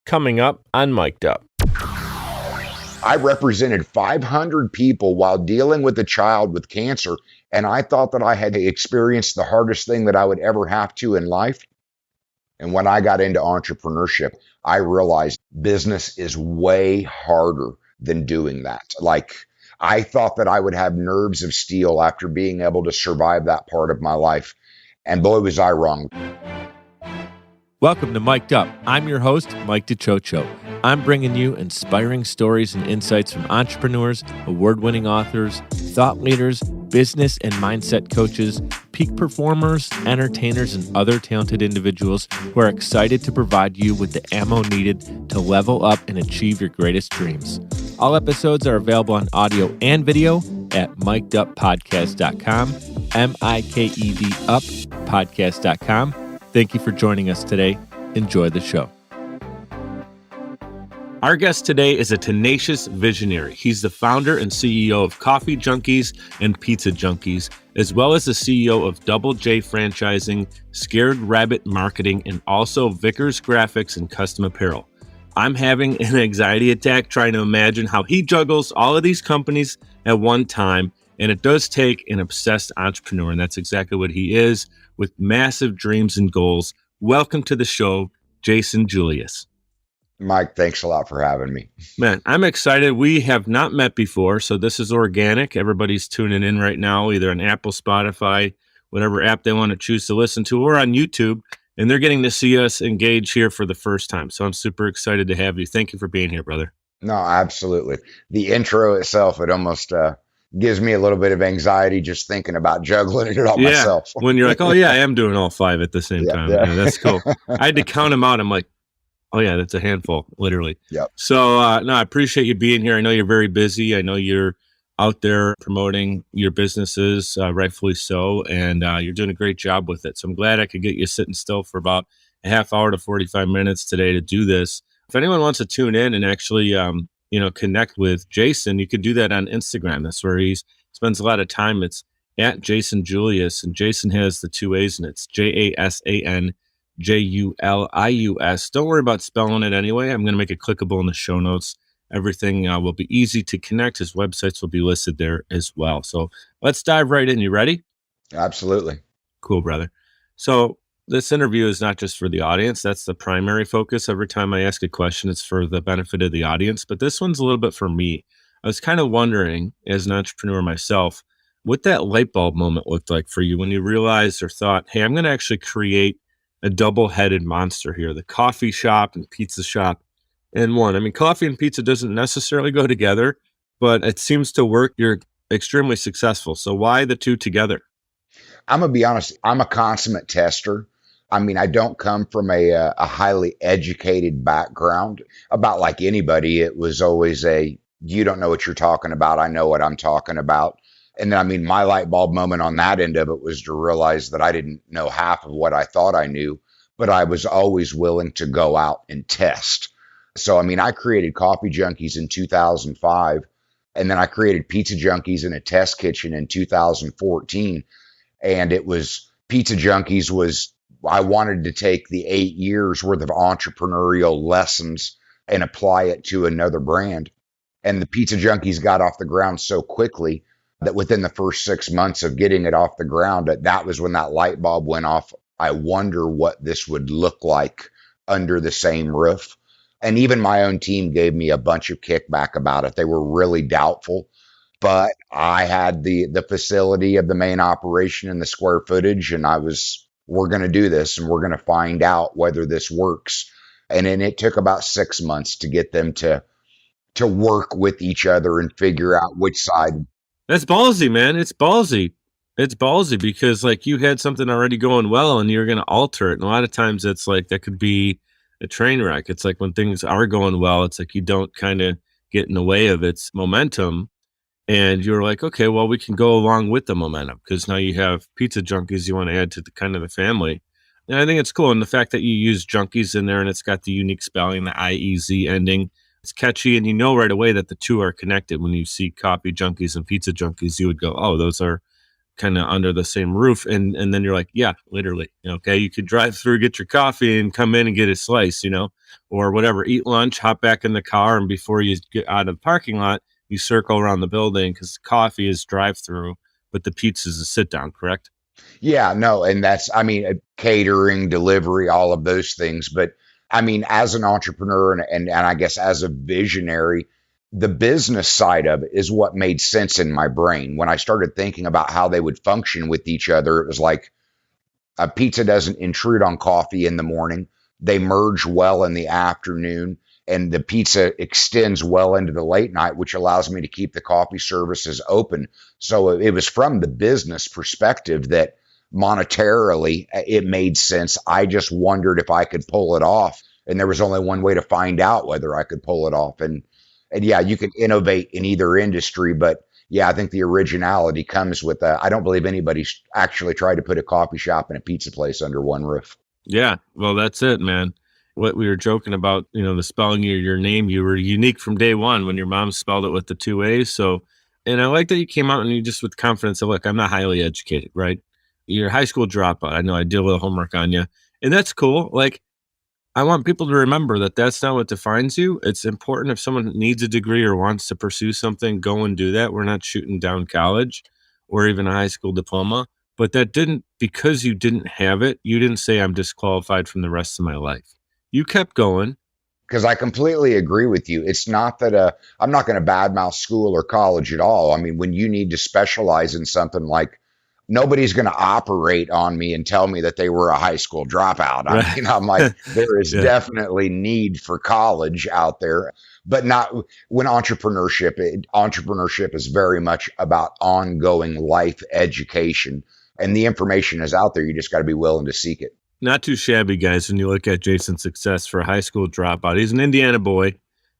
coming up on Mic'd Up. I represented 500 people while dealing with a child with cancer, and I thought that I had experienced the hardest thing that I would ever have to in life. And when I got into entrepreneurship, I realized business is way harder than doing that. Like, I thought that I would have nerves of steel after being able to survive that part of my life. And boy, was I wrong. Welcome to Mic'd Up. I'm your host, Mike DiCioccio. I'm bringing you inspiring stories and insights from entrepreneurs, award-winning authors, thought leaders, business and mindset coaches, peak performers, entertainers, and other talented individuals who are excited to provide you with the ammo needed to level up and achieve your greatest dreams. All episodes are available on audio and video at mikeduppodcast.com, M-I-K-E-D up podcast.com. Thank you for joining us today. Enjoy the show. Our guest today is a tenacious visionary. He's the founder and CEO of Coffee Junkiez and Pizza Junkiez, as well as the CEO of Double J Franchising, Scared Rabbit Marketing, and also Vickers Graphics and Custom Apparel. I'm having an anxiety attack trying to imagine how he juggles all of these companies at one time, and it does take an obsessed entrepreneur, and that's exactly what he is, with massive dreams and goals. Welcome to the show, Jasan Julius. Mike, thanks a lot for having me. Man, I'm excited. We have not met before, so this is organic. Everybody's tuning in right now, either on Apple, Spotify, whatever app they want to choose to listen to, or on YouTube, and they're getting to see us engage here for the first time. So I'm super excited to have you. Thank you for being here, brother. No, absolutely. The intro itself, it almost gives me a little bit of anxiety just thinking about juggling it all myself. When you're like, oh yeah, I am doing all five at the same time. Yeah, that's cool. I had to count them out. I'm like, oh yeah, that's a handful, literally. Yep. So no, I appreciate you being here. I know you're very busy. I know you're out there promoting your businesses, rightfully so, and you're doing a great job with it. So I'm glad I could get you sitting still for about a half hour to 45 minutes today to do this. If anyone wants to tune in and actually, connect with Jasan, you can do that on Instagram. That's where he spends a lot of time. It's at Jasan Julius, and Jasan has the two A's, and it's Jasan Julius. Don't worry about spelling it anyway. I'm going to make it clickable in the show notes. Everything will be easy to connect. His websites will be listed there as well. So let's dive right in. You ready? Absolutely. Cool, brother. So this interview is not just for the audience. That's the primary focus. Every time I ask a question, it's for the benefit of the audience. But this one's a little bit for me. I was kind of wondering, as an entrepreneur myself, what that light bulb moment looked like for you when you realized or thought, hey, I'm going to actually create a double-headed monster here, the coffee shop and pizza shop in one. I mean, coffee and pizza doesn't necessarily go together, but it seems to work. You're extremely successful. So why the two together? I'm going to be honest. I'm a consummate tester. I mean, I don't come from a highly educated background. About like anybody, it was always you don't know what you're talking about. I know what I'm talking about. And then, I mean, my light bulb moment on that end of it was to realize that I didn't know half of what I thought I knew, but I was always willing to go out and test. So, I mean, I created Coffee Junkiez in 2005, and then I created Pizza Junkiez in a test kitchen in 2014. And it was, Pizza Junkiez was, I wanted to take the 8 years worth of entrepreneurial lessons and apply it to another brand. And the Pizza Junkiez got off the ground so quickly that within the first 6 months of getting it off the ground, that was when that light bulb went off. I wonder what this would look like under the same roof. And even my own team gave me a bunch of kickback about it. They were really doubtful, but I had the facility of the main operation and the square footage, and we're going to do this, and we're going to find out whether this works. And then it took about 6 months to get them to work with each other and figure out which side. That's ballsy, man. It's ballsy. It's ballsy because like you had something already going well and you're going to alter it. And a lot of times it's like that could be a train wreck. It's like when things are going well, it's like you don't kind of get in the way of its momentum. And you're like, okay, well, we can go along with the momentum because now you have Pizza Junkiez you want to add to the kind of the family. And I think it's cool. And the fact that you use Junkiez in there and it's got the unique spelling, the IEZ ending, it's catchy. And you know right away that the two are connected. When you see Coffee Junkiez and Pizza Junkiez, you would go, oh, those are kind of under the same roof. And then you're like, yeah, literally, okay, you could drive through, get your coffee and come in and get a slice, or whatever, eat lunch, hop back in the car. And before you get out of the parking lot, you circle around the building because coffee is drive through, but the pizza is a sit down, correct? Yeah, no. And that's, catering, delivery, all of those things. But as an entrepreneur and I guess as a visionary, the business side of it is what made sense in my brain. When I started thinking about how they would function with each other, it was like a pizza doesn't intrude on coffee in the morning. They merge well in the afternoon, and the pizza extends well into the late night, which allows me to keep the coffee services open. So it was from the business perspective that monetarily it made sense. I just wondered if I could pull it off. And there was only one way to find out whether I could pull it off. And yeah, you can innovate in either industry, but yeah, I think the originality comes with I don't believe anybody's actually tried to put a coffee shop and a pizza place under one roof. Yeah, well, that's it, man. What we were joking about, the spelling of your name, you were unique from day one when your mom spelled it with the two A's. So, and I like that you came out and you just with confidence said, look, I'm not highly educated, right? You're a high school dropout. I know I did a little homework on you, and that's cool. Like, I want people to remember that that's not what defines you. It's important if someone needs a degree or wants to pursue something, go and do that. We're not shooting down college or even a high school diploma, but that didn't, because you didn't have it, you didn't say I'm disqualified from the rest of my life. You kept going. Because I completely agree with you. It's not that I'm not going to badmouth school or college at all. When you need to specialize in something, like nobody's going to operate on me and tell me that they were a high school dropout. I'm like, there is definitely need for college out there, but not when entrepreneurship is very much about ongoing life education, and the information is out there. You just got to be willing to seek it. Not too shabby, guys, when you look at Jason's success for a high school dropout. He's an Indiana boy.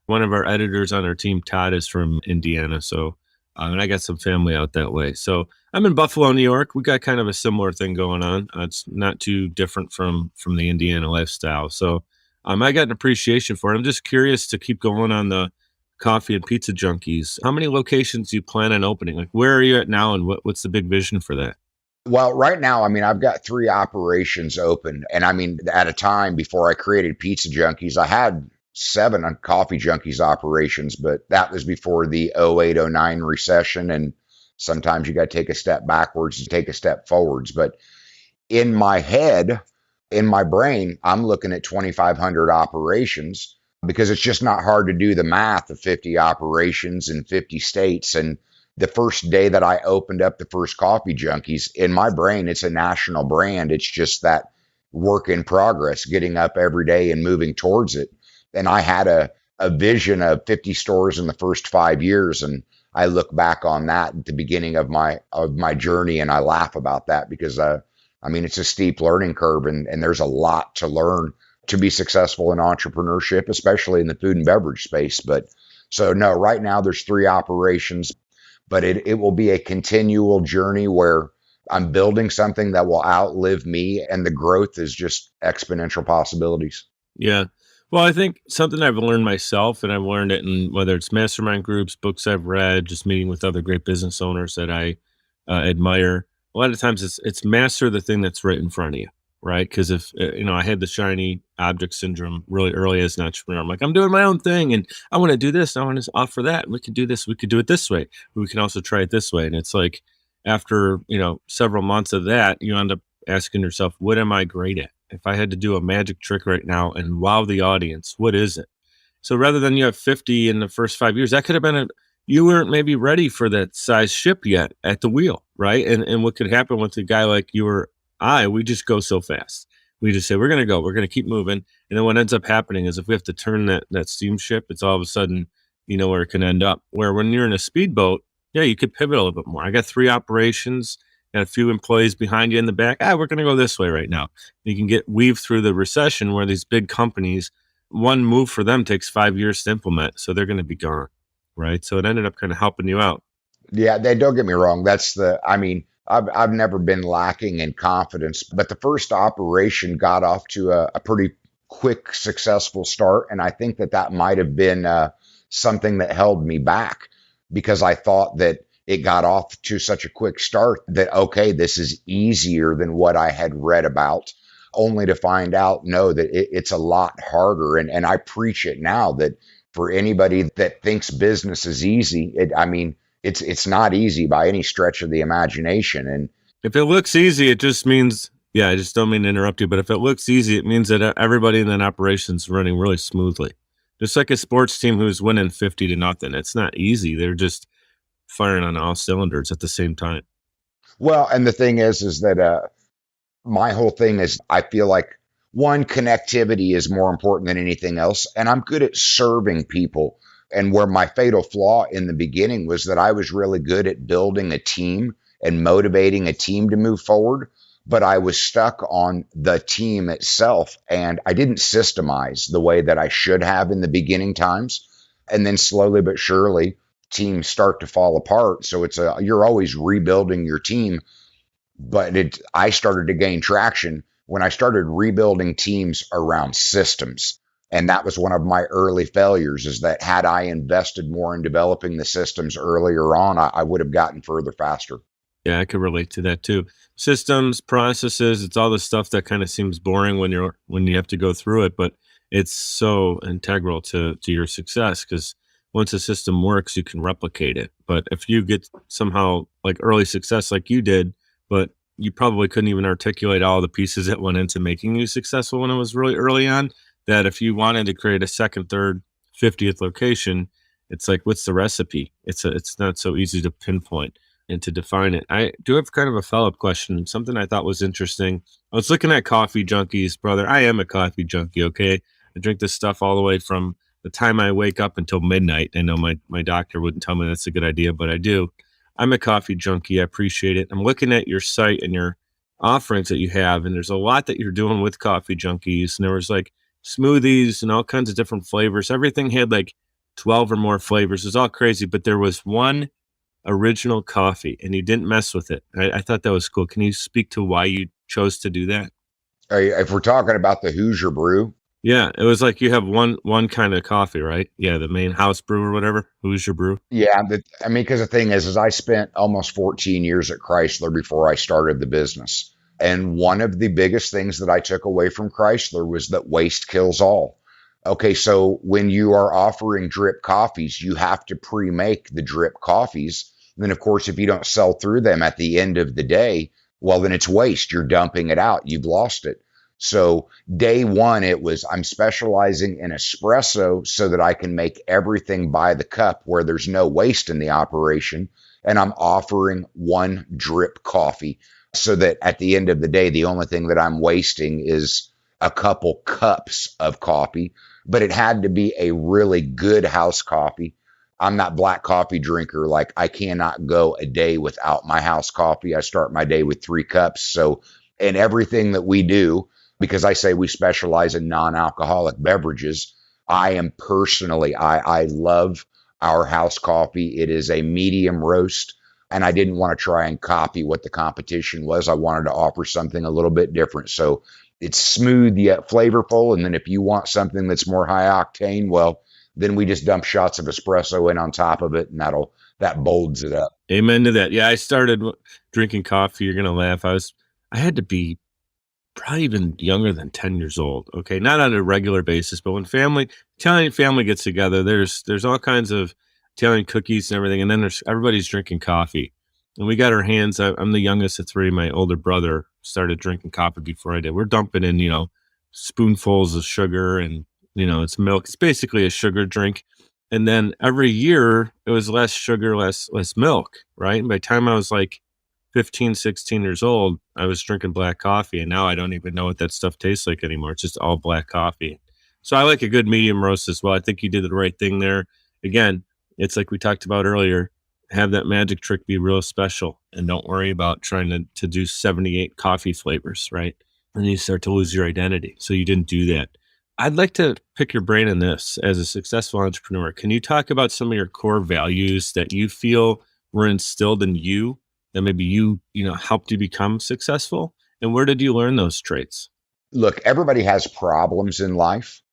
One of our editors on our team, Todd, is from Indiana. So, and I got some family out that way. So I'm in Buffalo, New York. We got kind of a similar thing going on. It's not too different from the Indiana lifestyle. So I got an appreciation for it. I'm just curious to keep going on the coffee and pizza Junkiez. How many locations do you plan on opening? Like, where are you at now, and what's the big vision for that? Well, right now, I've got 3 operations open. And at a time before I created Pizza Junkiez, I had 7 on Coffee Junkiez operations, but that was before the 08-09 recession. And sometimes you got to take a step backwards to take a step forwards. But in my head, in my brain, I'm looking at 2,500 operations, because it's just not hard to do the math of 50 operations in 50 states. And the first day that I opened up the first Coffee Junkiez, in my brain, it's a national brand. It's just that work in progress, getting up every day and moving towards it. And I had a vision of 50 stores in the first 5 years. And I look back on that at the beginning of my journey, and I laugh about that because, it's a steep learning curve, and there's a lot to learn to be successful in entrepreneurship, especially in the food and beverage space. But so no, right now there's 3 operations. But it will be a continual journey where I'm building something that will outlive me, and the growth is just exponential possibilities. Yeah. Well, I think something I've learned myself, and I've learned it in whether it's mastermind groups, books I've read, just meeting with other great business owners that I admire. A lot of times it's master the thing that's right in front of you, right? Because if, I had the shiny object syndrome really early as an entrepreneur. I'm like, I'm doing my own thing, and I want to do this. I want to offer that. We could do this. We could do it this way. We can also try it this way. And it's like, after, several months of that, you end up asking yourself, what am I great at? If I had to do a magic trick right now and wow the audience, what is it? So rather than you have 50 in the first 5 years, that could have been you weren't maybe ready for that size ship yet at the wheel, right? And what could happen with a guy like you or we just go so fast. We just say, we're going to keep moving. And then what ends up happening is if we have to turn that steamship, it's all of a sudden, where it can end up. Where when you're in a speedboat, yeah, you could pivot a little bit more. I got 3 operations, got a few employees behind you in the back. We're going to go this way right now. You can weave through the recession where these big companies, one move for them takes 5 years to implement. So they're going to be gone, right? So it ended up kind of helping you out. Yeah, don't get me wrong. I've never been lacking in confidence, but the first operation got off to a pretty quick, successful start. And I think that might have been something that held me back, because I thought that it got off to such a quick start that, okay, this is easier than what I had read about, only to find out, no, that it's a lot harder. And I preach it now that for anybody that thinks business is easy, it's not easy by any stretch of the imagination. And if it looks easy, it just means, I just don't mean to interrupt you, but if it looks easy, it means that everybody in that operation is running really smoothly. Just like a sports team who's winning 50-0. It's not easy. They're just firing on all cylinders at the same time. Well, and the thing is that my whole thing is I feel like, one, connectivity is more important than anything else. And I'm good at serving people. And where my fatal flaw in the beginning was that I was really good at building a team and motivating a team to move forward. But I was stuck on the team itself, and I didn't systemize the way that I should have in the beginning times. And then slowly but surely, teams start to fall apart. So you're always rebuilding your team. But I started to gain traction when I started rebuilding teams around systems. And that was one of my early failures, is that had I invested more in developing the systems earlier on, I would have gotten further faster. Yeah, I could relate to that too. Systems, processes, it's all the stuff that kind of seems boring when you have to go through it, but it's so integral to your success, because once a system works, you can replicate it. But if you get somehow like early success like you did, but you probably couldn't even articulate all the pieces that went into making you successful when it was really early on, that if you wanted to create a second, third, 50th location, it's like, what's the recipe? It's not so easy to pinpoint and to define it. I do have kind of a follow-up question, something I thought was interesting. I was looking at Coffee Junkiez, brother. I am a coffee junkie, okay? I drink this stuff all the way from the time I wake up until midnight. I know my doctor wouldn't tell me that's a good idea, but I do. I'm a coffee junkie. I appreciate it. I'm looking at your site and your offerings that you have, and there's a lot that you're doing with Coffee Junkiez. And there was like smoothies and all kinds of different flavors. Everything had like 12 or more flavors. It was all crazy, but there was one original coffee, and you didn't mess with it. I thought that was cool. Can you speak to why you chose to do that? If we're talking about the Hoosier brew, yeah, it was like you have one kind of coffee, right? Yeah, the main house brew or whatever, Hoosier brew. Yeah, because the thing is I spent almost 14 years at Chrysler before I started the business, and one of the biggest things that I took away from Chrysler was that waste kills all. Okay, so when you are offering drip coffees, you have to pre-make the drip coffees. And then, of course, if you don't sell through them at the end of the day, well, then it's waste. You're dumping it out. You've lost it. So day one, I'm specializing in espresso so that I can make everything by the cup where there's no waste in the operation. And I'm offering one drip coffee so that at the end of the day, the only thing that I'm wasting is a couple cups of coffee. But it had to be a really good house coffee. I'm not black coffee drinker. Like, I cannot go a day without my house coffee. I start my day with 3 cups. So in everything that we do, because I say we specialize in non-alcoholic beverages, I love our house coffee. It is a medium roast, and I didn't want to try and copy what the competition was. I wanted to offer something a little bit different. So it's smooth yet flavorful. And then if you want something that's more high octane, well, then we just dump shots of espresso in on top of it, and that bolds it up. Amen to that. Yeah, I started drinking coffee. You're going to laugh. I had to be probably even younger than 10 years old. Okay. Not on a regular basis, but when Italian family gets together, there's all kinds of Italian cookies and everything. And then everybody's drinking coffee, and we got our hands. I'm the youngest of 3. My older brother started drinking coffee before I did. We're dumping in, spoonfuls of sugar, and, it's milk. It's basically a sugar drink. And then every year it was less sugar, less milk. Right. And by the time I was like 15, 16 years old, I was drinking black coffee, and now I don't even know what that stuff tastes like anymore. It's just all black coffee. So I like a good medium roast as well. I think you did the right thing there. Again, it's like we talked about earlier, have that magic trick be real special, and don't worry about trying to do 78 coffee flavors, right? And you start to lose your identity. So you didn't do that. I'd like to pick your brain on this as a successful entrepreneur. Can you talk about some of your core values that you feel were instilled in you, that maybe you helped you become successful? And where did you learn those traits? Look, everybody has problems in life,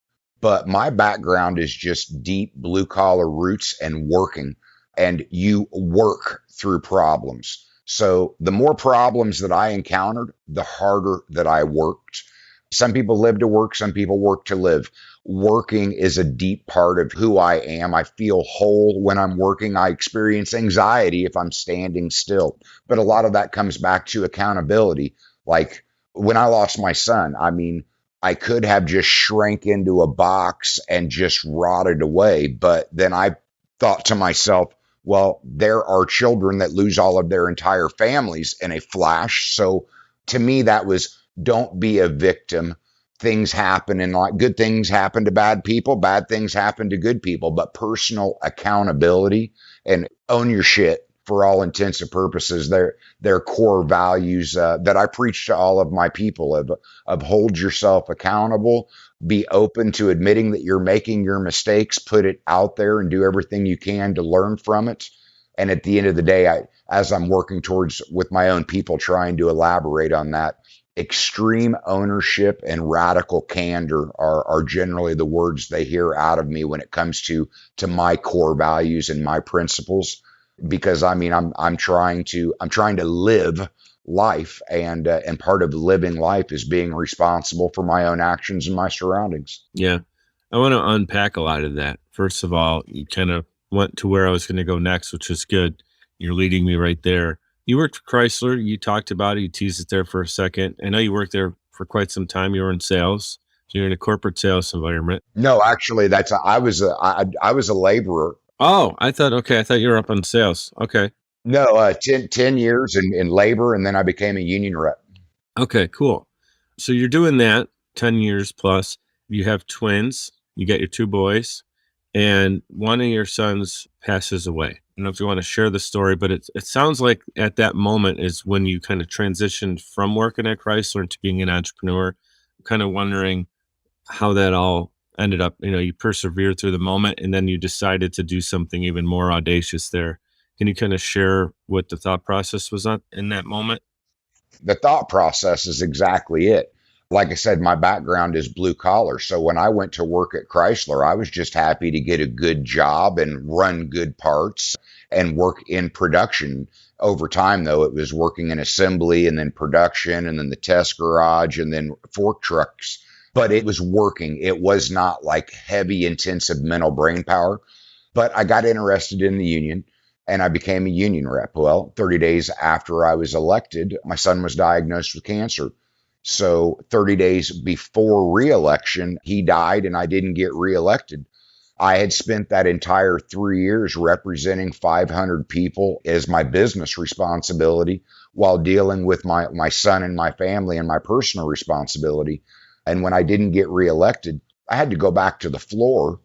but my background is just deep blue collar roots and working. And you work through problems. So the more problems that I encountered, the harder that I worked. Some people live to work, some people work to live. Working is a deep part of who I am. I feel whole when I'm working. I experience anxiety if I'm standing still. But a lot of that comes back to accountability. Like when I lost my son, I mean, I could have just shrank into a box and just rotted away. But then I thought to myself, well, there are children that lose all of their entire families in a flash. So to me, that was, don't be a victim. Things happen, and like good things happen to bad people, bad things happen to good people, but personal accountability and own your shit for all intents and purposes, they're core values that I preach to all of my people of hold yourself accountable, be open to admitting that you're making your mistakes, put it out there and do everything you can to learn from it. And at the end of the day, as I'm working towards with my own people, trying to elaborate on that, extreme ownership and radical candor are generally the words they hear out of me when it comes to my core values and my principles. Because I mean, I'm trying to live life, and part of living life is being responsible for my own actions and my surroundings. Yeah, I want to unpack a lot of that. First of all, you kind of went to where I was going to go next, which is good. You're leading me right there. You worked for Chrysler. You talked about it. You teased it there for a second. I know you worked there for quite some time. You were in sales. So you're in a corporate sales environment. No, actually, I was a laborer. Oh, I thought you were up on sales. Okay. No, 10 years in labor, and then I became a union rep. Okay, cool. So you're doing that 10 years plus. You have twins. You got your two boys, and one of your sons passes away. I don't know if you want to share the story, but it sounds like at that moment is when you kind of transitioned from working at Chrysler into being an entrepreneur. I'm kind of wondering how that all ended up. You persevered through the moment, and then you decided to do something even more audacious there. Can you kind of share what the thought process was in that moment? The thought process is exactly it. Like I said, my background is blue collar. So when I went to work at Chrysler, I was just happy to get a good job and run good parts and work in production. Over time, though, it was working in assembly and then production and then the test garage and then fork trucks. But it was working. It was not like heavy, intensive mental brain power. But I got interested in the union and I became a union rep. Well, 30 days after I was elected, my son was diagnosed with cancer. So 30 days before re-election, he died and I didn't get re-elected. I had spent that entire 3 years representing 500 people as my business responsibility while dealing with my son and my family and my personal responsibility. And when I didn't get reelected, I had to go back to the floor.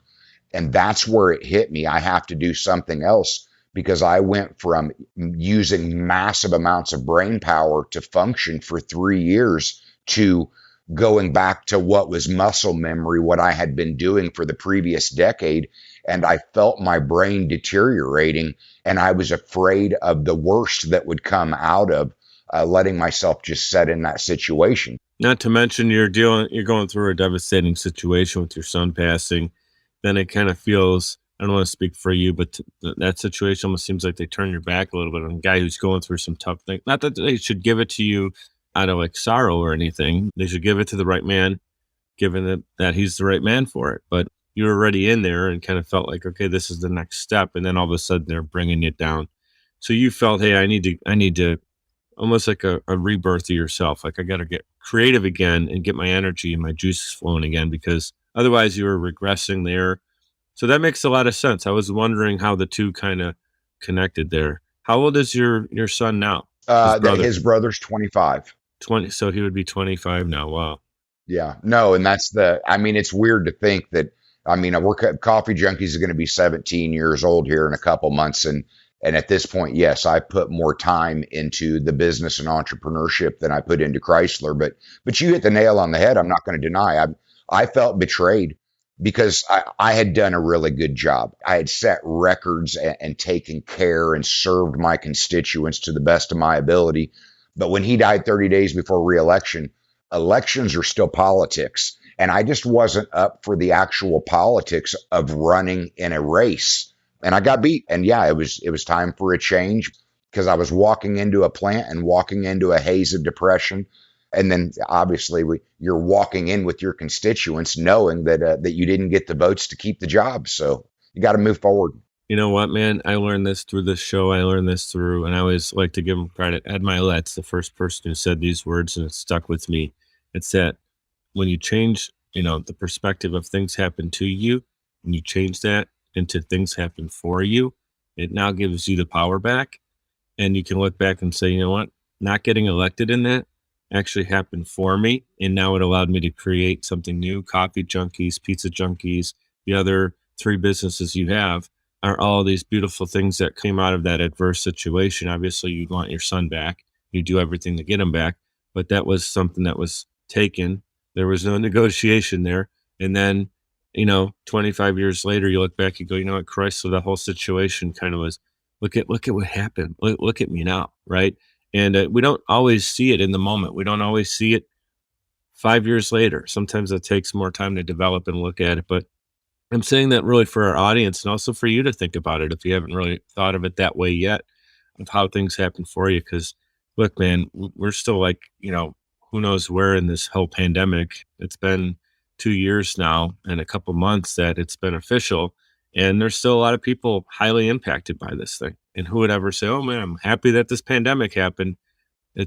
And that's where it hit me. I have to do something else, because I went from using massive amounts of brain power to function for 3 years to going back to what was muscle memory, what I had been doing for the previous decade. And I felt my brain deteriorating, and I was afraid of the worst that would come out of letting myself just set in that situation. Not to mention you're going through a devastating situation with your son passing. Then it kind of feels, I don't want to speak for you, but that situation almost seems like they turn your back a little bit on a guy who's going through some tough things. Not that they should give it to you out of like sorrow or anything. They should give it to the right man, given that he's the right man for it. But you were already in there and kind of felt like, okay, this is the next step. And then all of a sudden they're bringing it down. So you felt, hey, I need to almost like a rebirth of yourself. Like I got to get creative again and get my energy and my juices flowing again, because otherwise you were regressing there. So that makes a lot of sense. I was wondering how the two kind of connected there. How old is your son now? His brother's 25. 20. So he would be 25 now. Wow. Yeah. No. And it's weird to think that, Coffee Junkiez is going to be 17 years old here in a couple months. And at this point, yes, I put more time into the business and entrepreneurship than I put into Chrysler. But you hit the nail on the head. I'm not going to deny. I felt betrayed because I had done a really good job. I had set records and taken care and served my constituents to the best of my ability. But when he died 30 days before re-election, elections are still politics. And I just wasn't up for the actual politics of running in a race. And I got beat. And yeah, it was time for a change. because I was walking into a plant and walking into a haze of depression. And then obviously you're walking in with your constituents knowing that you didn't get the votes to keep the job. So you got to move forward. You know what, man? I learned this through this show. I learned this through, and I always like to give him credit. Ed Milet's the first person who said these words, and it stuck with me. It's that when you change, the perspective of things happen to you, and you change that into things happen for you, it now gives you the power back. And you can look back and say, you know what? Not getting elected in that actually happened for me. And now it allowed me to create something new. Coffee Junkies, Pizza Junkies, the other 3 businesses you have are all these beautiful things that came out of that adverse situation. Obviously, you want your son back. You do everything to get him back. But that was something that was taken. There was no negotiation there. And then, 25 years later, you look back, you go, you know what, Christ, so the whole situation kind of was, look at what happened. Look at me now, right? And we don't always see it in the moment. We don't always see it 5 years later. Sometimes it takes more time to develop and look at it. But I'm saying that really for our audience and also for you to think about it if you haven't really thought of it that way yet, of how things happen for you. Because look, man, we're still like, who knows where in this whole pandemic. It's been 2 years now and a couple months that it's been official. And there's still a lot of people highly impacted by this thing. And who would ever say, oh, man, I'm happy that this pandemic happened.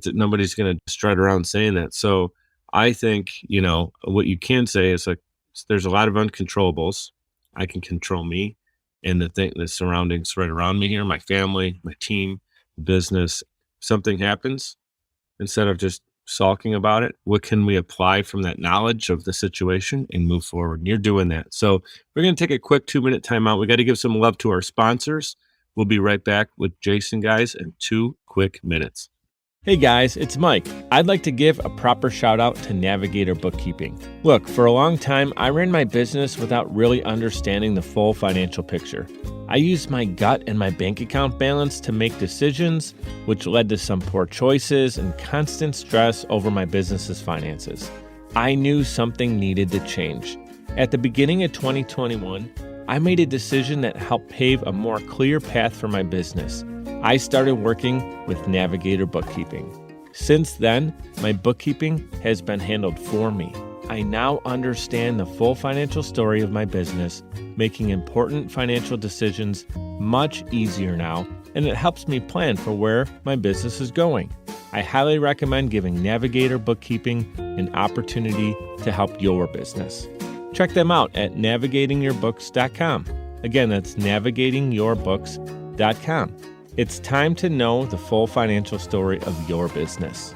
Nobody's going to strut around saying that. So I think, what you can say is like, there's a lot of uncontrollables. I can control me and the surroundings right around me here, my family, my team, business. Something happens, instead of just sulking about it, what can we apply from that knowledge of the situation and move forward? And you're doing that. So we're going to take a quick 2-minute timeout. We got to give some love to our sponsors. We'll be right back with Jason, guys, in 2 quick minutes. Hey guys, it's Mike. I'd like to give a proper shout out to Navigator Bookkeeping. Look, for a long time, I ran my business without really understanding the full financial picture. I used my gut and my bank account balance to make decisions, which led to some poor choices and constant stress over my business's finances. I knew something needed to change. At the beginning of 2021, I made a decision that helped pave a more clear path for my business. I started working with Navigator Bookkeeping. Since then, my bookkeeping has been handled for me. I now understand the full financial story of my business, making important financial decisions much easier now, and it helps me plan for where my business is going. I highly recommend giving Navigator Bookkeeping an opportunity to help your business. Check them out at navigatingyourbooks.com. Again, that's navigatingyourbooks.com. It's time to know the full financial story of your business.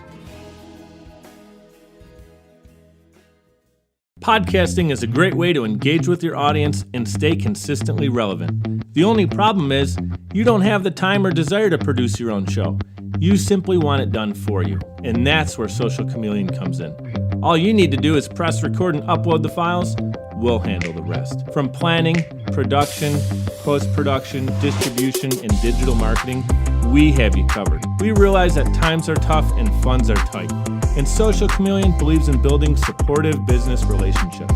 Podcasting is a great way to engage with your audience and stay consistently relevant. The only problem is you don't have the time or desire to produce your own show. You simply want it done for you, and that's where Social Chameleon comes in. All you need to do is press record and upload the files. We'll handle the rest. From planning, production, post-production, distribution, and digital marketing, we have you covered. We realize that times are tough and funds are tight, and Social Chameleon believes in building supportive business relationships.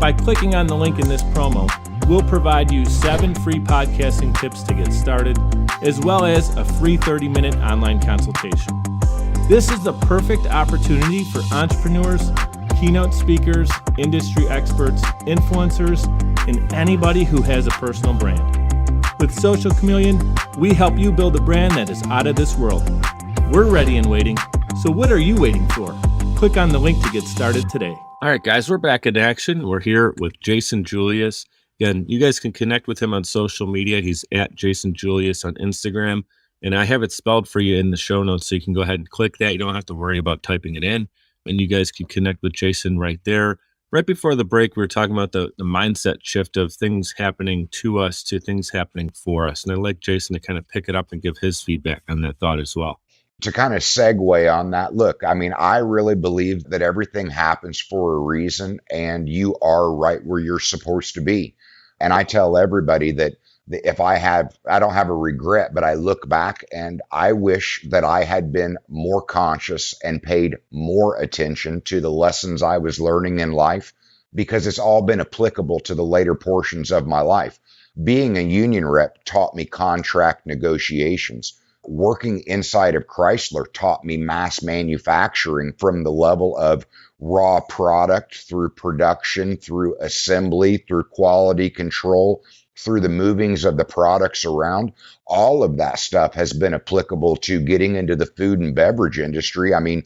By clicking on the link in this promo, we'll provide you 7 free podcasting tips to get started, as well as a free 30-minute online consultation. This is the perfect opportunity for entrepreneurs, keynote speakers, industry experts, influencers, and anybody who has a personal brand. With Social Chameleon, we help you build a brand that is out of this world. We're ready and waiting, so what are you waiting for? Click on the link to get started today. All right, guys, we're back in action. We're here with Jasan Julius. Again, you guys can connect with him on social media. He's at Jasan Julius on Instagram, and I have it spelled for you in the show notes, so you can go ahead and click that. You don't have to worry about typing it in. And you guys can connect with Jason right there. Right before the break, we were talking about the mindset shift of things happening to us to things happening for us. And I'd like Jason to kind of pick it up and give his feedback on that thought as well. To kind of segue on that, look, I mean, I really believe that everything happens for a reason, and you are right where you're supposed to be. And I tell everybody that if I don't have a regret, but I look back and I wish that I had been more conscious and paid more attention to the lessons I was learning in life, because it's all been applicable to the later portions of my life. Being a union rep taught me contract negotiations. working inside of Chrysler taught me mass manufacturing from the level of raw product through production, through assembly, through quality control, through the movings of the products around. All of that stuff has been applicable to getting into the food and beverage industry. I mean,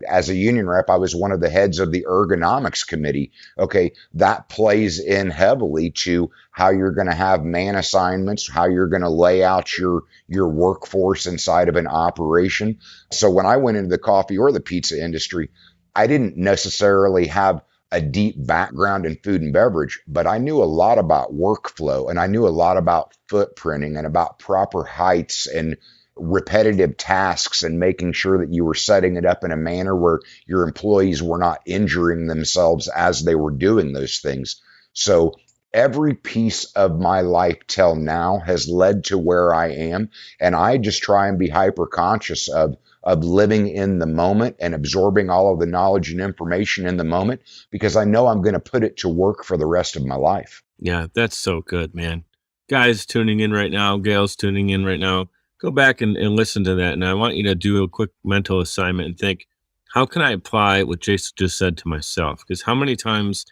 as a union rep, I was one of the heads of the ergonomics committee. Okay, that plays in heavily to how you're going to have man assignments, how you're going to lay out your workforce inside of an operation. So when I went into the coffee or the pizza industry, I didn't necessarily have a deep background in food and beverage, but I knew a lot about workflow, and I knew a lot about footprinting and about proper heights and repetitive tasks, and making sure that you were setting it up in a manner where your employees were not injuring themselves as they were doing those things. So every piece of my life till now has led to where I am, and I just try and be hyper conscious of living in the moment and absorbing all of the knowledge and information in the moment, because I know I'm going to put it to work for the rest of my life. Yeah, that's so good, man. Guys tuning in right now, gals tuning in right now, go back and listen to that. And I want you to do a quick mental assignment and think, how can I apply what Jason just said to myself? Because how many times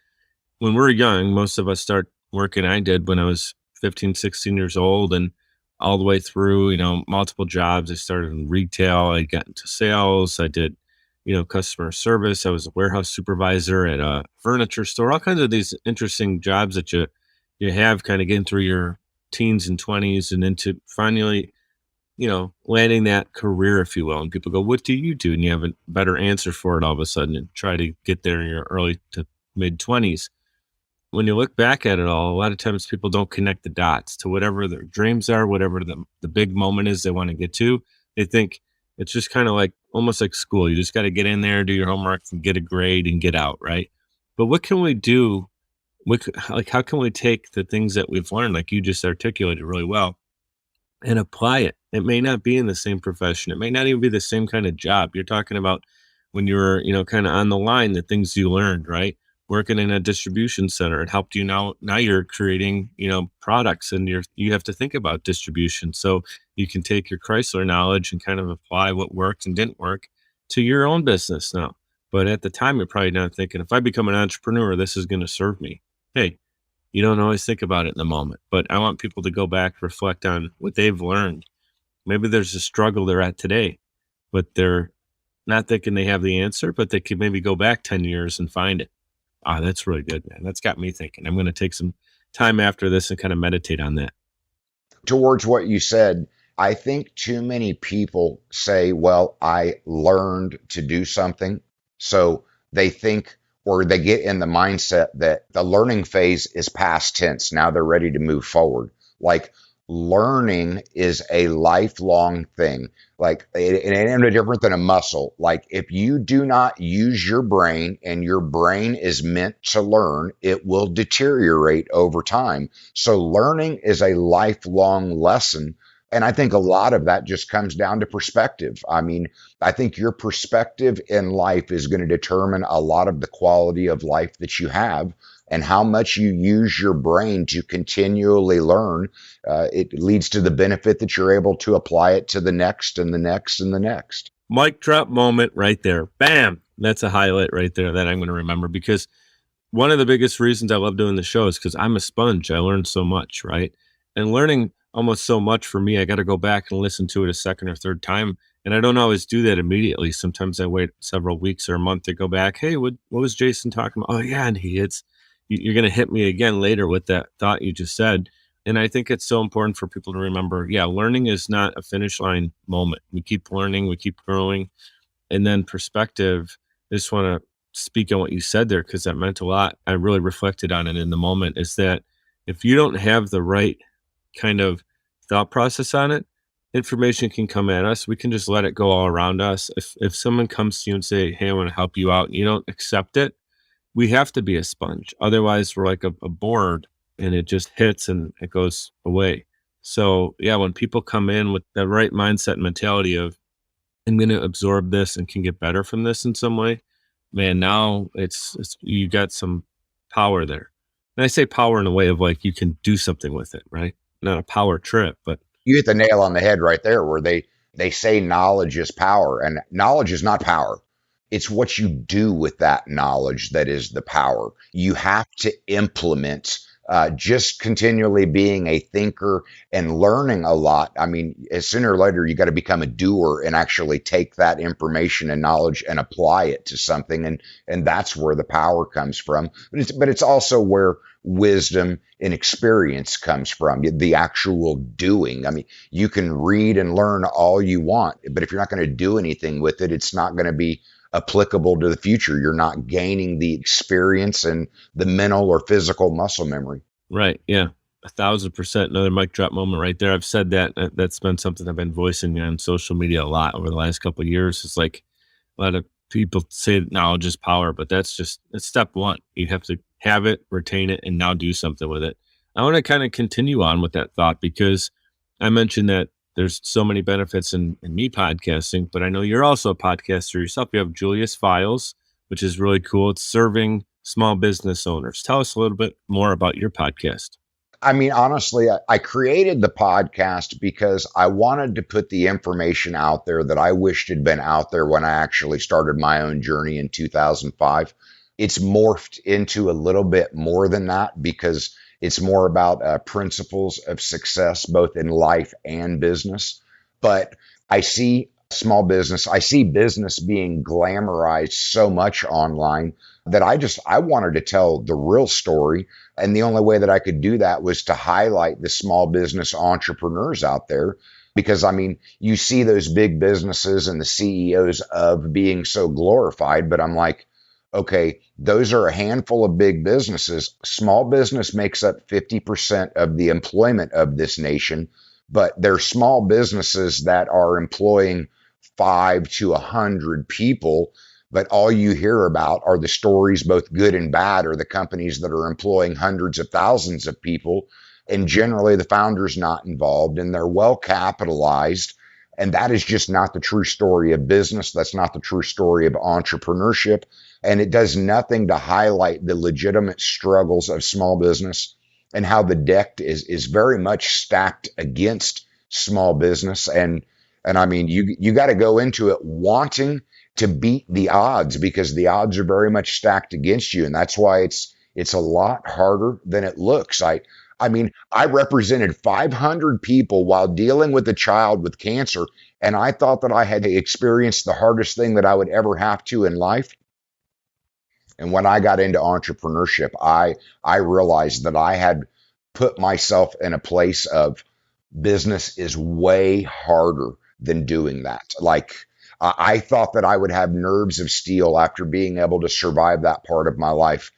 when we're young, most of us start working, I did when I was 15, 16 years old, and all the way through, multiple jobs. I started in retail. I got into sales. I did, customer service. I was a warehouse supervisor at a furniture store, all kinds of these interesting jobs that you have kind of getting through your teens and 20s and into finally, landing that career, if you will. And people go, what do you do? And you have a better answer for it all of a sudden and try to get there in your early to mid 20s. When you look back at it all, a lot of times people don't connect the dots to whatever their dreams are, whatever the big moment is they want to get to. They think it's just kind of like almost like school. You just got to get in there, do your homework, and get a grade and get out, right? But what can we do? How can we take the things that we've learned, like you just articulated really well, and apply it? It may not be in the same profession. It may not even be the same kind of job. You're talking about when you were, kind of on the line, the things you learned, right? Working in a distribution center, it helped you. Now you're creating, products, and you have to think about distribution. So you can take your Chrysler knowledge and kind of apply what worked and didn't work to your own business now. But at the time, you're probably not thinking, if I become an entrepreneur, this is going to serve me. Hey, you don't always think about it in the moment, but I want people to go back, reflect on what they've learned. Maybe there's a struggle they're at today, but they're not thinking they have the answer, but they could maybe go back 10 years and find it. That's really good, man. That's got me thinking. I'm going to take some time after this and kind of meditate on that. Towards what you said, I think too many people say, well, I learned to do something. So they think, or they get in the mindset that the learning phase is past tense. Now they're ready to move forward. Like, learning is a lifelong thing. Like, it ain't no different than a muscle. Like, if you do not use your brain, and your brain is meant to learn, it will deteriorate over time. So learning is a lifelong lesson. And I think a lot of that just comes down to perspective. I mean, I think your perspective in life is going to determine a lot of the quality of life that you have, and how much you use your brain to continually learn. It leads to the benefit that you're able to apply it to the next and the next and the next. Mic drop moment right there. Bam. That's a highlight right there that I'm going to remember, because one of the biggest reasons I love doing the show is because I'm a sponge. I learned so much, right? And learning almost so much for me, I got to go back and listen to it a second or third time. And I don't always do that immediately. Sometimes I wait several weeks or a month to go back. Hey, what was Jason talking about? Oh yeah. And you're going to hit me again later with that thought you just said. And I think it's so important for people to remember, learning is not a finish line moment. We keep learning, we keep growing. And then perspective, I just want to speak on what you said there, because that meant a lot. I really reflected on it in the moment, is that if you don't have the right kind of thought process on it, information can come at us. We can just let it go all around us. If someone comes to you and say, hey, I want to help you out, and you don't accept it, we have to be a sponge. Otherwise, we're like a board, and it just hits and it goes away. So when people come in with the right mindset and mentality of, I'm going to absorb this and can get better from this in some way, man, now it's you got some power there. And I say power in a way of like, you can do something with it, right? Not a power trip, but You hit the nail on the head right there, where they say knowledge is power, and knowledge is not power. It's what you do with that knowledge that is the power. You have to implement, just continually being a thinker and learning a lot. I mean, sooner or later, you got to become a doer and actually take that information and knowledge and apply it to something. And that's where the power comes from. But it's also where wisdom and experience comes from, the actual doing. I mean, you can read and learn all you want, but if you're not going to do anything with it, it's not going to be applicable to the future. You're not gaining the experience and the mental or physical muscle memory. Right. Yeah. 1,000%. Another mic drop moment right there. I've said that. That's been something I've been voicing on social media a lot over the last couple of years. It's like a lot of people say that knowledge is power, but it's step one. You have to have it, retain it, and now do something with it. I want to kind of continue on with that thought, because I mentioned that there's so many benefits in me podcasting, but I know you're also a podcaster yourself. You have Julius Filez, which is really cool. It's serving small business owners. Tell us a little bit more about your podcast. I mean, honestly, I created the podcast because I wanted to put the information out there that I wished had been out there when I actually started my own journey in 2005. It's morphed into a little bit more than that, because it's more about principles of success, both in life and business. But I see I see business being glamorized so much online that I wanted to tell the real story. And the only way that I could do that was to highlight the small business entrepreneurs out there. Because, I mean, you see those big businesses and the CEOs of being so glorified, but I'm like, okay, those are a handful of big businesses. Small business makes up 50% of the employment of this nation, but they're small businesses that are employing 5 to 100 people. But all you hear about are the stories, both good and bad, or the companies that are employing hundreds of thousands of people. And generally the founder's not involved, and they're well capitalized. And that is just not the true story of business. That's not the true story of entrepreneurship. And it does nothing to highlight the legitimate struggles of small business and how the deck is very much stacked against small business. And I mean, you got to go into it wanting to beat the odds, because the odds are very much stacked against you. And that's why it's a lot harder than it looks. I mean, I represented 500 people while dealing with a child with cancer, and I thought that I had experienced the hardest thing that I would ever have to in life. And when I got into entrepreneurship, I realized that I had put myself in a place of business is way harder than doing that. Like, I thought that I would have nerves of steel after being able to survive that part of my life.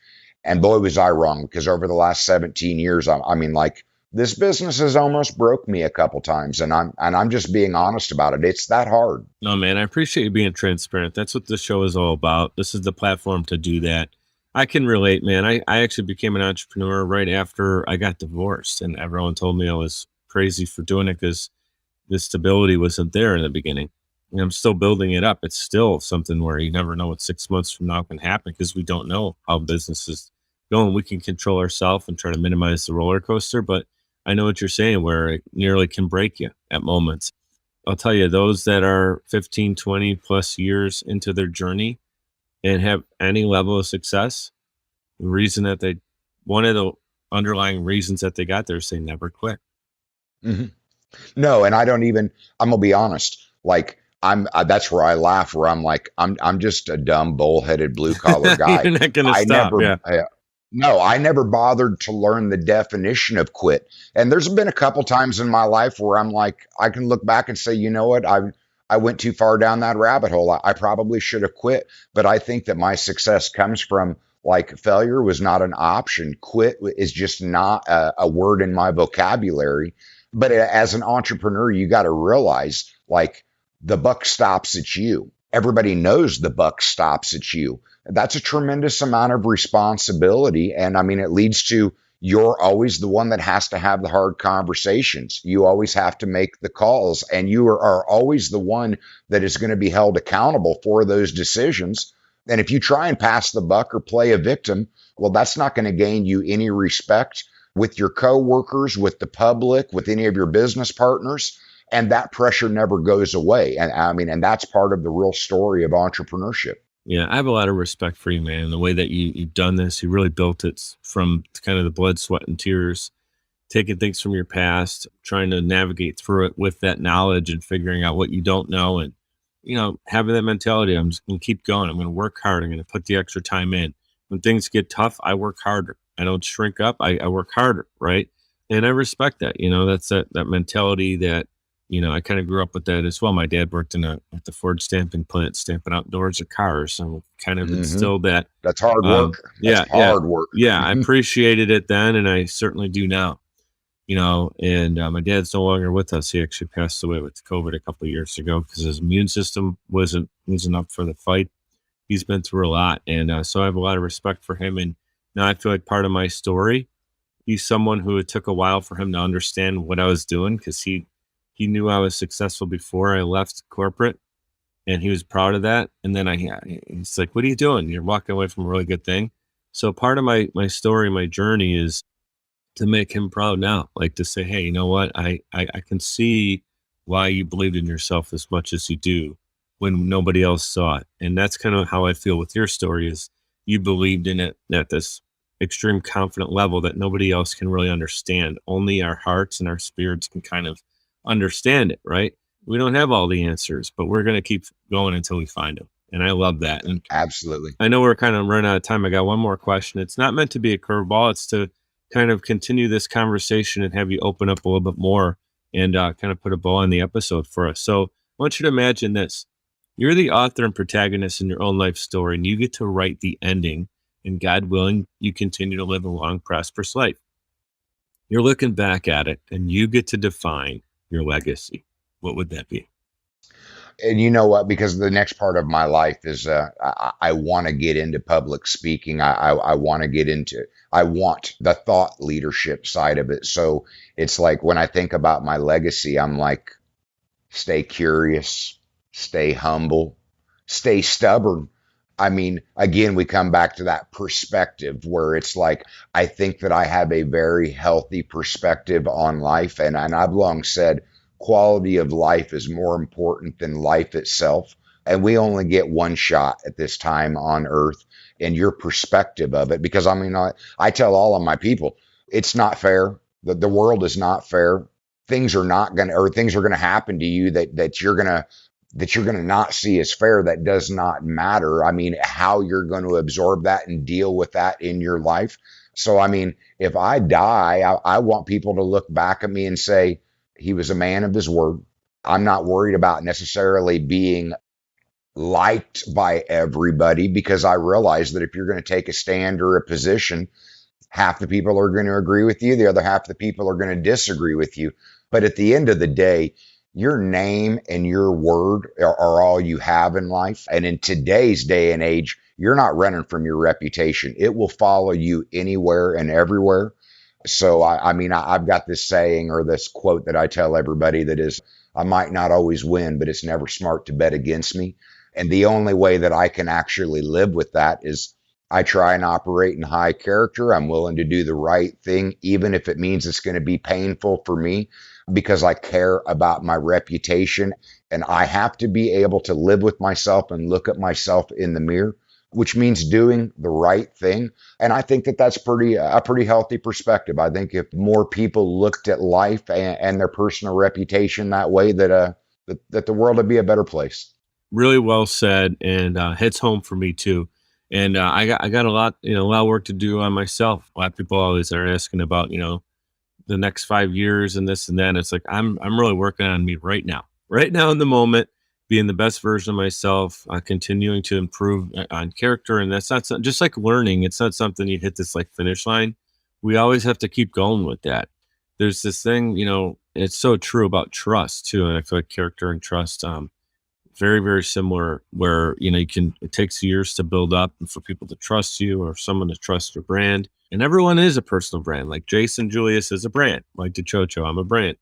And boy, was I wrong, because over the last 17 years, I mean, like, this business has almost broke me a couple times, and I'm just being honest about it. It's that hard. No, man, I appreciate you being transparent. That's what this show is all about. This is the platform to do that. I can relate, man. I actually became an entrepreneur right after I got divorced, and everyone told me I was crazy for doing it because the stability wasn't there in the beginning. And I'm still building it up. It's still something where you never know what 6 months from now can happen, because we don't know how business is going. We can control ourselves and try to minimize the roller coaster, but I know what you're saying, where it nearly can break you at moments. I'll tell you, those that are 15, 20 plus years into their journey and have any level of success, one of the underlying reasons that they got there is they never quit. Mm-hmm. No, and I'm gonna be honest, like, that's where I laugh, where I'm like, I'm just a dumb, bullheaded, blue collar guy. You're not gonna stop. No, I never bothered to learn the definition of quit. And there's been a couple times in my life where I'm like, I can look back and say, you know what, I went too far down that rabbit hole. I probably should have quit. But I think that my success comes from, like, failure was not an option. Quit is just not a word in my vocabulary. But as an entrepreneur, you got to realize, like, the buck stops at you. Everybody knows the buck stops at you. That's a tremendous amount of responsibility. And I mean, it leads to, you're always the one that has to have the hard conversations. You always have to make the calls, and you are always the one that is going to be held accountable for those decisions. And if you try and pass the buck or play a victim, well, that's not going to gain you any respect. with your coworkers, with the public, with any of your business partners. And that pressure never goes away. And I mean, and that's part of the real story of entrepreneurship. Yeah, I have a lot of respect for you, man. The way that you've done this, you really built it from kind of the blood, sweat, and tears, taking things from your past, trying to navigate through it with that knowledge and figuring out what you don't know. And, having that mentality, I'm just going to keep going. I'm going to work hard. I'm going to put the extra time in. When things get tough, I work harder. I don't shrink up. I work harder, right? And I respect that. That's that mentality that, I kind of grew up with that as well. My dad worked at the Ford stamping plant, stamping outdoors of cars. So kind of instilled that. That's hard work. Hard work. Yeah, I appreciated it then, and I certainly do now. And my dad's no longer with us. He actually passed away with COVID a couple of years ago because his immune system wasn't up for the fight. He's been through a lot, and so I have a lot of respect for him. And now I feel like part of my story, he's someone who it took a while for him to understand what I was doing because he knew I was successful before I left corporate, and he was proud of that. And then he's like, "What are you doing? You're walking away from a really good thing." So part of my story, my journey is to make him proud now, like to say, "Hey, you know what? I can see why you believed in yourself as much as you do when nobody else saw it." And that's kind of how I feel with your story is you believed in it at this extreme confident level that nobody else can really understand. Only our hearts and our spirits can kind of understand it, right? We don't have all the answers, but we're going to keep going until we find them. And I love that. And absolutely. I know we're kind of running out of time. I got one more question. It's not meant to be a curveball. It's to kind of continue this conversation and have you open up a little bit more and kind of put a bow on the episode for us. So I want you to imagine this. You're the author and protagonist in your own life story, and you get to write the ending. And God willing, you continue to live a long, prosperous life. You're looking back at it, and you get to define your legacy. What would that be? And you know what? Because the next part of my life is I want to get into public speaking. I want the thought leadership side of it. So it's like when I think about my legacy, I'm like, stay curious, stay humble, stay stubborn. I mean, again, we come back to that perspective where it's like, I think that I have a very healthy perspective on life. And I've long said, quality of life is more important than life itself. And we only get one shot at this time on earth, and your perspective of it. Because I mean, I tell all of my people, it's not fair. The world is not fair. Things are going to happen to you that you're going to not see as fair. That does not matter. I mean, how you're going to absorb that and deal with that in your life. So, I mean, if I die, I want people to look back at me and say, he was a man of his word. I'm not worried about necessarily being liked by everybody, because I realize that if you're going to take a stand or a position, half the people are going to agree with you. The other half of the people are going to disagree with you. But at the end of the day, your name and your word are all you have in life. And in today's day and age, you're not running from your reputation. It will follow you anywhere and everywhere. So, I mean, I've got this saying or this quote that I tell everybody that is, I might not always win, but it's never smart to bet against me. And the only way that I can actually live with that is I try and operate in high character. I'm willing to do the right thing, even if it means it's going to be painful for me, because I care about my reputation. And I have to be able to live with myself and look at myself in the mirror, which means doing the right thing. And I think that that's a pretty healthy perspective. I think if more people looked at life and their personal reputation that way, that the world would be a better place. Really well said, and hits home for me too. And I got a lot of work to do on myself. A lot of people always are asking about, the next 5 years and this and that. And it's like, I'm really working on me right now in the moment, being the best version of myself, continuing to improve on character. And that's not just like learning. It's not something you hit this like finish line. We always have to keep going with that. There's this thing, it's so true about trust too. And I feel like character and trust, very, very similar, where, it takes years to build up and for people to trust you or someone to trust your brand. And everyone is a personal brand. Like Jasan Julius is a brand. Like DiCioccio, I'm a brand.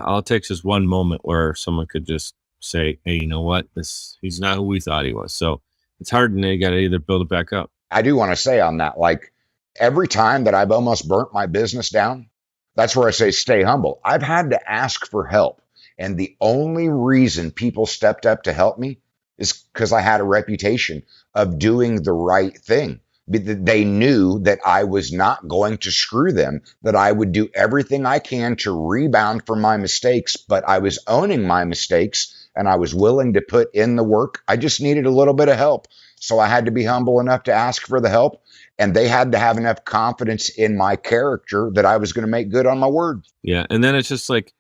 All it takes is one moment where someone could just say, hey, you know what? He's not who we thought he was. So it's hard, and you got to either build it back up. I do want to say on that, like, every time that I've almost burnt my business down, that's where I say stay humble. I've had to ask for help. And the only reason people stepped up to help me is because I had a reputation of doing the right thing. They knew that I was not going to screw them, that I would do everything I can to rebound from my mistakes, but I was owning my mistakes and I was willing to put in the work. I just needed a little bit of help. So I had to be humble enough to ask for the help, and they had to have enough confidence in my character that I was going to make good on my word. Yeah. And then it's just like,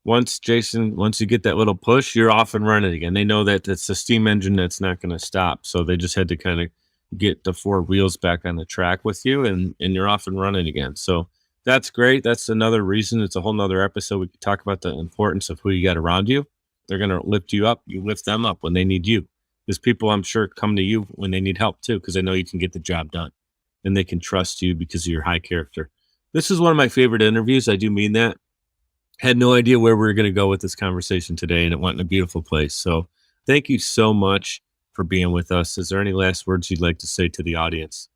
once you get that little push, you're off and running again. They know that it's a steam engine that's not going to stop. So they just had to kind of get the four wheels back on the track with you, and you're off and running again. So that's great. That's another reason. It's a whole nother episode. We could talk about the importance of who you got around you. They're going to lift you up. You lift them up when they need you. There's people, I'm sure, come to you when they need help too, because they know you can get the job done and they can trust you because of your high character. This is one of my favorite interviews. I do mean that. Had no idea where we were going to go with this conversation today, and it went in a beautiful place. So thank you so much for being with us. Is there any last words you'd like to say to the audience?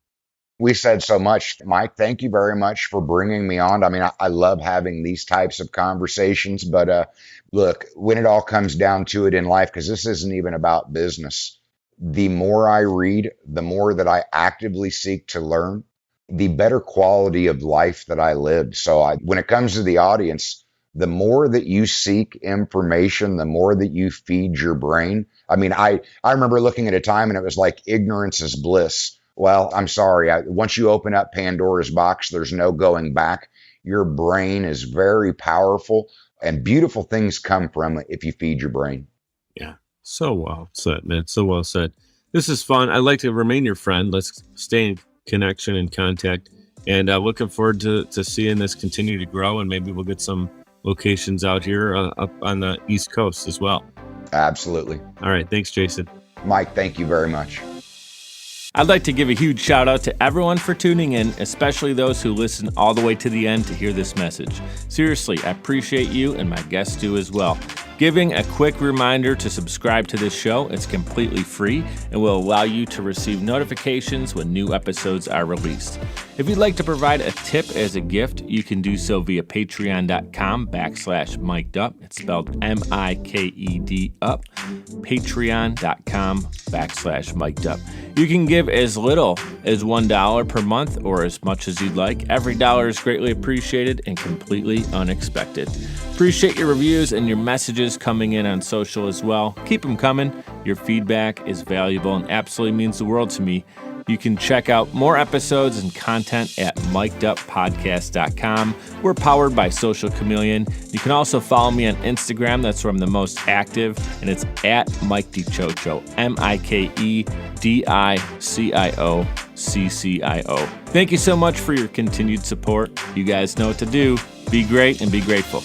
We said so much. Mike, thank you very much for bringing me on. I mean, I love having these types of conversations, but look, when it all comes down to it in life, because this isn't even about business, the more I read, the more that I actively seek to learn, the better quality of life that I live. So when it comes to the audience, the more that you seek information, the more that you feed your brain. I mean, I remember looking at a time and it was like ignorance is bliss. Well, I'm sorry. Once you open up Pandora's box, there's no going back. Your brain is very powerful, and beautiful things come from it if you feed your brain. Yeah. So well said, man. So well said. This is fun. I'd like to remain your friend. Let's stay in connection and contact. And looking forward to seeing this continue to grow, and maybe we'll get some locations out here up on the East Coast as well. Absolutely. All right. Thanks, Jason. Mike, thank you very much. I'd like to give a huge shout out to everyone for tuning in, especially those who listen all the way to the end to hear this message. Seriously, I appreciate you, and my guests do as well. Giving a quick reminder to subscribe to this show. It's completely free and will allow you to receive notifications when new episodes are released. If you'd like to provide a tip as a gift, you can do so via patreon.com/mic'd up. It's spelled MIKED up. Patreon.com/mic'd up. You can give as little as $1 per month or as much as you'd like. Every dollar is greatly appreciated and completely unexpected. Appreciate your reviews and your messages coming in on social as well. Keep them coming. Your feedback is valuable and absolutely means the world to me. You can check out more episodes and content at mic'duppodcast.com. We're powered by Social Chameleon. You can also follow me on Instagram. That's where I'm the most active, and it's at Mike DiCioccio, MIKEDICIOCCIO. Thank you so much for your continued support. You guys know what to do. Be great and be grateful.